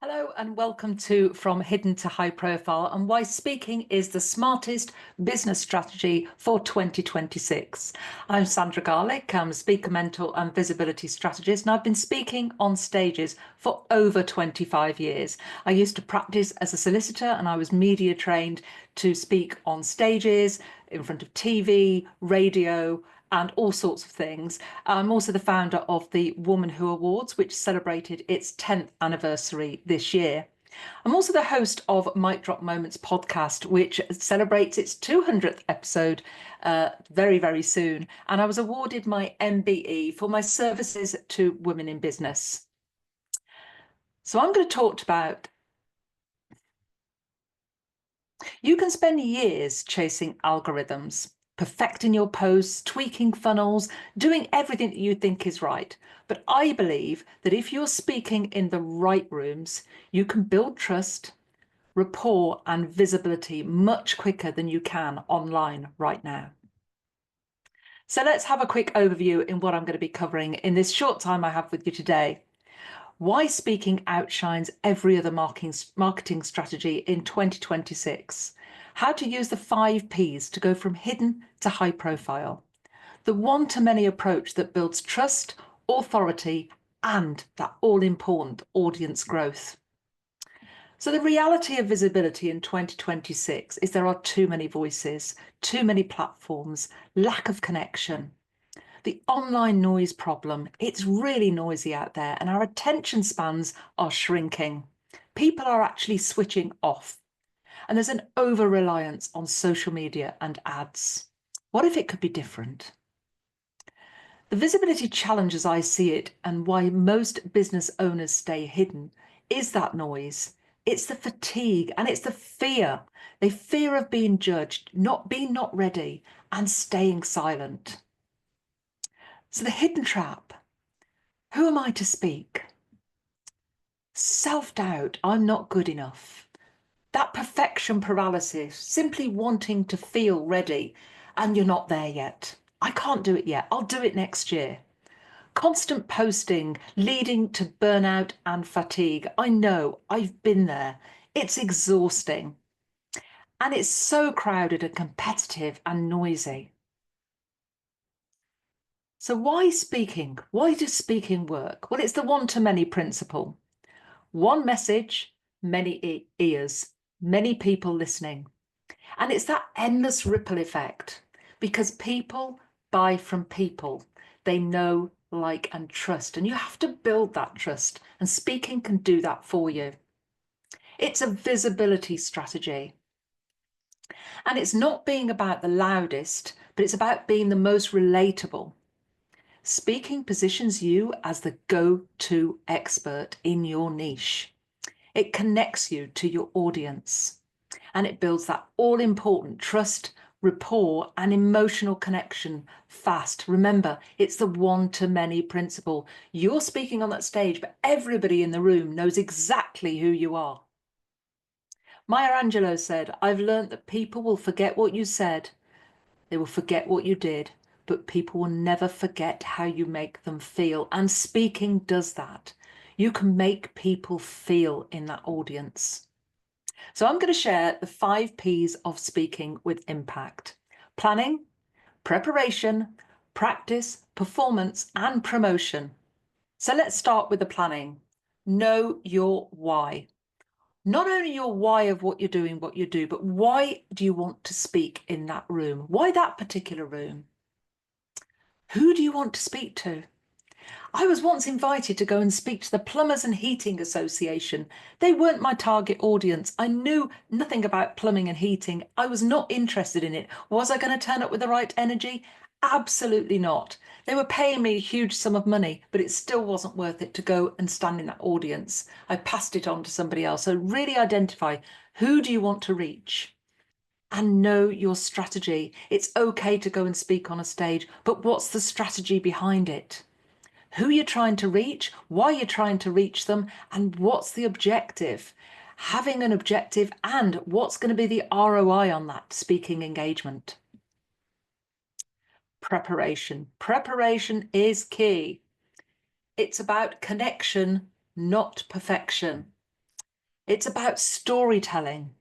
Hello and welcome to From Hidden to High Profile and why speaking is the smartest business strategy for 2026. I'm Sandra Garlick, I'm a speaker mentor and visibility strategist, and I've been speaking on stages for over 25 years. I used to practice as a solicitor and I was media trained to speak on stages, in front of TV, radio, and all sorts of things. I'm also the founder of the Woman Who Awards, which celebrated its 10th anniversary this year. I'm also the host of Mic Drop Moments podcast, which celebrates its 200th episode very, very soon. And I was awarded my MBE for my services to women in business. So I'm going to talk about you can spend years chasing algorithms, perfecting your posts, tweaking funnels, doing everything that you think is right. But I believe that if you're speaking in the right rooms, you can build trust, rapport, and visibility much quicker than you can online right now. So let's have a quick overview in what I'm going to be covering in this short time I have with you today. Why speaking outshines every other marketing strategy in 2026. How to use the 5 Ps to go from hidden to high profile. The one-to-many approach that builds trust, authority, and that all-important audience growth. So the reality of visibility in 2026 is there are too many voices, too many platforms, lack of connection. The online noise problem, it's really noisy out there and our attention spans are shrinking. People are actually switching off and there's an over-reliance on social media and ads. What if it could be different? The visibility challenge as I see it and why most business owners stay hidden is that noise. It's the fatigue and it's the fear. They fear of being judged, being not ready and staying silent. So the hidden trap, who am I to speak? Self-doubt, I'm not good enough. That perfection paralysis, simply wanting to feel ready and you're not there yet. I can't do it yet, I'll do it next year. Constant posting leading to burnout and fatigue. I know, I've been there. It's exhausting. And it's so crowded and competitive and noisy. So why speaking? Why does speaking work? Well, it's the one-to-many principle. One message, many ears, many people listening. And it's that endless ripple effect because people buy from people. They know, like, and trust. And you have to build that trust. And speaking can do that for you. It's a visibility strategy. And it's not being about the loudest, but it's about being the most relatable. Speaking positions you as the go-to expert in your niche. It connects you to your audience and it builds that all-important trust, rapport and emotional connection fast. Remember, it's the one-to-many principle. You're speaking on that stage, but everybody in the room knows exactly who you are. Maya Angelou said, I've learned that people will forget what you said. They will forget what you did, but people will never forget how you make them feel. And speaking does that. You can make people feel in that audience. So I'm going to share the 5 Ps of speaking with impact: planning, preparation, practice, performance, and promotion. So let's start with the planning. Know your why. Not only your why of what you're doing, what you do, but why do you want to speak in that room? Why that particular room? Who do you want to speak to? I was once invited to go and speak to the Plumbers and Heating Association. They weren't my target audience. I knew nothing about plumbing and heating. I was not interested in it. Was I going to turn up with the right energy? Absolutely not. They were paying me a huge sum of money, but it still wasn't worth it to go and stand in that audience. I passed it on to somebody else. So really identify, who do you want to reach? And know your strategy. It's okay to go and speak on a stage, but what's the strategy behind it? Who you're trying to reach, why you're trying to reach them, and what's the objective. Having an objective and what's going to be the ROI on that speaking engagement. Preparation. Preparation is key. It's about connection, not perfection. It's about storytelling.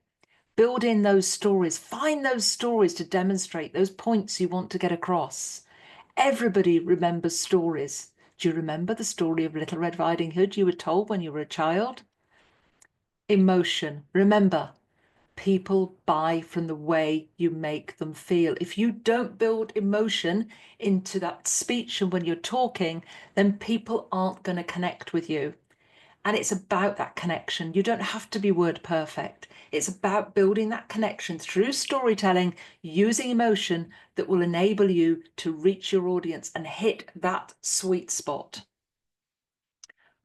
Build in those stories. Find those stories to demonstrate those points you want to get across. Everybody remembers stories. Do you remember the story of Little Red Riding Hood you were told when you were a child? Emotion. Remember, people buy from the way you make them feel. If you don't build emotion into that speech and when you're talking, then people aren't going to connect with you. And it's about that connection. You don't have to be word perfect. It's about building that connection through storytelling, using emotion that will enable you to reach your audience and hit that sweet spot.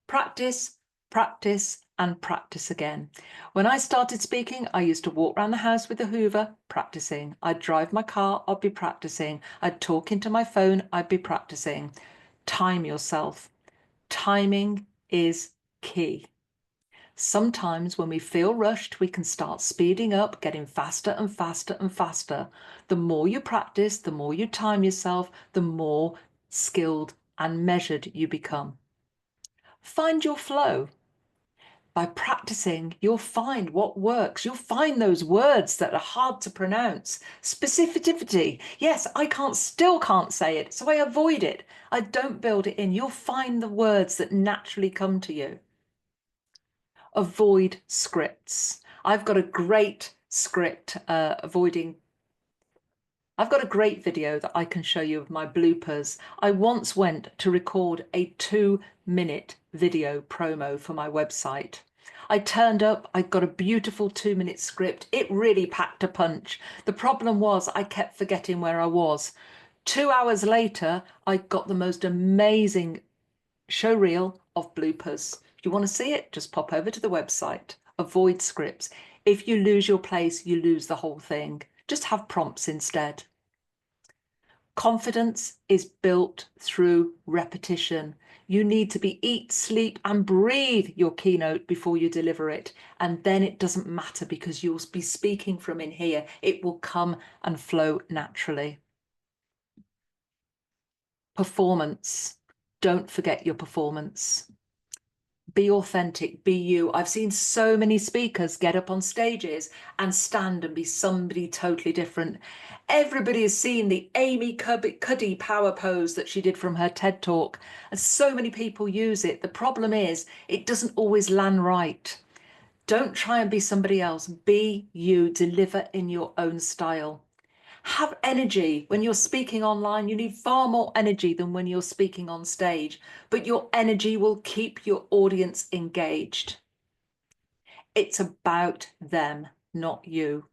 Practice, practice, and practice again. When I started speaking, I used to walk around the house with the Hoover, practicing. I'd drive my car, I'd be practicing. I'd talk into my phone, I'd be practicing. Time yourself. Timing is key. Sometimes when we feel rushed, we can start speeding up, getting faster and faster and faster. The more you practice, the more you time yourself, the more skilled and measured you become. Find your flow. By practicing, you'll find what works. You'll find those words that are hard to pronounce. Specificity. Yes, I still can't say it, so I avoid it. I don't build it in. You'll find the words that naturally come to you. Avoid scripts. I've got a great script I've got a great video that I can show you of my bloopers. I once went to record a 2-minute video promo for my website. I turned up, I got a beautiful 2-minute script. It really packed a punch. The problem was I kept forgetting where I was. 2 hours later, I got the most amazing show reel of bloopers. If you want to see it, just pop over to the website. Avoid scripts. If you lose your place, you lose the whole thing. Just have prompts instead. Confidence is built through repetition. You need to eat, sleep, and breathe your keynote before you deliver it. And then it doesn't matter because you'll be speaking from in here. It will come and flow naturally. Performance. Don't forget your performance. Be authentic, be you. I've seen so many speakers get up on stages and stand and be somebody totally different. Everybody has seen the Amy Cuddy power pose that she did from her TED talk, and so many people use it. The problem is it doesn't always land right. Don't try and be somebody else. Be you, deliver in your own style. Have energy. When you're speaking online, you need far more energy than when you're speaking on stage, but your energy will keep your audience engaged. It's about them, not you.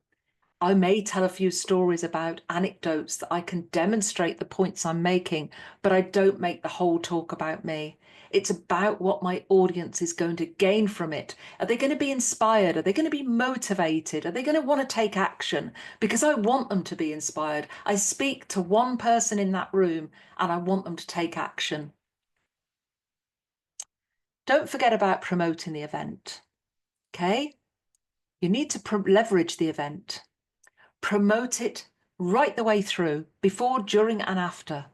I may tell a few stories about anecdotes that I can demonstrate the points I'm making, but I don't make the whole talk about me. It's about what my audience is going to gain from it. Are they going to be inspired? Are they going to be motivated? Are they going to want to take action? Because I want them to be inspired. I speak to one person in that room and I want them to take action. Don't forget about promoting the event. Okay? You need to leverage the event. Promote it right the way through, before, during, and after.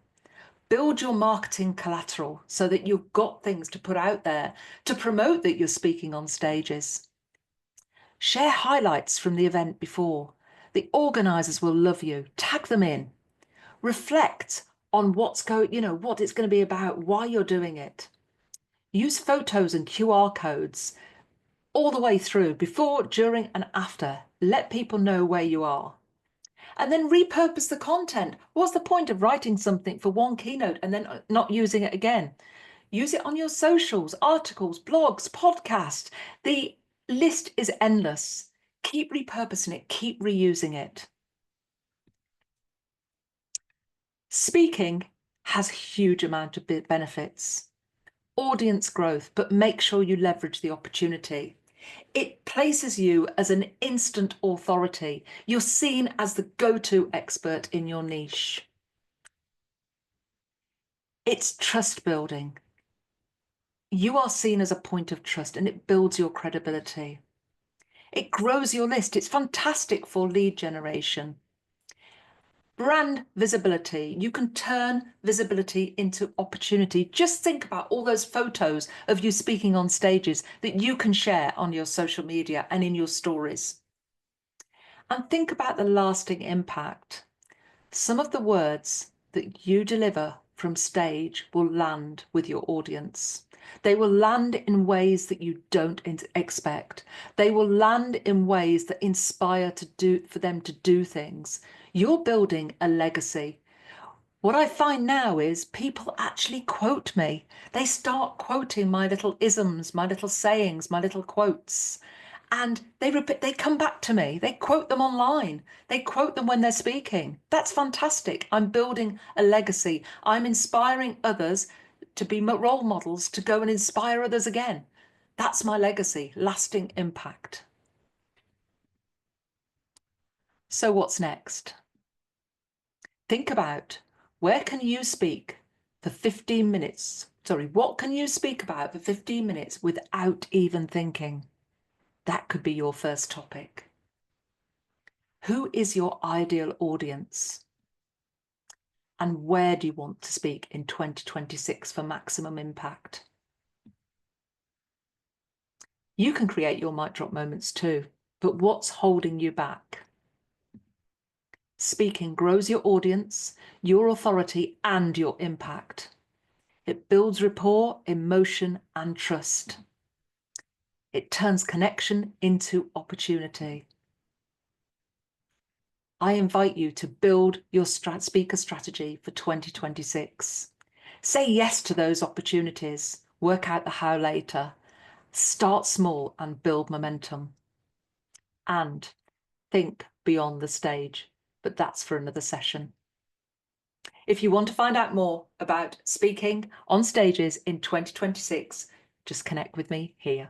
Build your marketing collateral so that you've got things to put out there to promote that you're speaking on stages. Share highlights from the event before. The organisers will love you. Tag them in. Reflect on what it's going to be about, why you're doing it. Use photos and QR codes all the way through, before, during, and after. Let people know where you are. And then repurpose the content. What's the point of writing something for one keynote and then not using it again? Use it on your socials, articles, blogs, podcasts. The list is endless. Keep repurposing it, keep reusing it. Speaking has a huge amount of benefits. Audience growth, but make sure you leverage the opportunity. It places you as an instant authority. You're seen as the go-to expert in your niche. It's trust building. You are seen as a point of trust and it builds your credibility. It grows your list. It's fantastic for lead generation. Brand visibility. You can turn visibility into opportunity. Just think about all those photos of you speaking on stages that you can share on your social media and in your stories. And think about the lasting impact. Some of the words that you deliver from stage will land with your audience. They will land in ways that you don't expect. They will land in ways that inspire for them to do things. You're building a legacy. What I find now is people actually quote me. They start quoting my little isms, my little sayings, my little quotes. And they come back to me. They quote them online. They quote them when they're speaking. That's fantastic. I'm building a legacy. I'm inspiring others to be role models, to go and inspire others again. That's my legacy, lasting impact. So what's next? Think about, where can you speak for 15 minutes? Sorry, what can you speak about for 15 minutes without even thinking? That could be your first topic. Who is your ideal audience? And where do you want to speak in 2026 for maximum impact? You can create your mic drop moments too, but what's holding you back? Speaking grows your audience, your authority, and your impact. It builds rapport, emotion, and trust. It turns connection into opportunity. I invite you to build your speaker strategy for 2026. Say yes to those opportunities. Work out the how later. Start small and build momentum. And think beyond the stage, but that's for another session. If you want to find out more about speaking on stages in 2026, just connect with me here.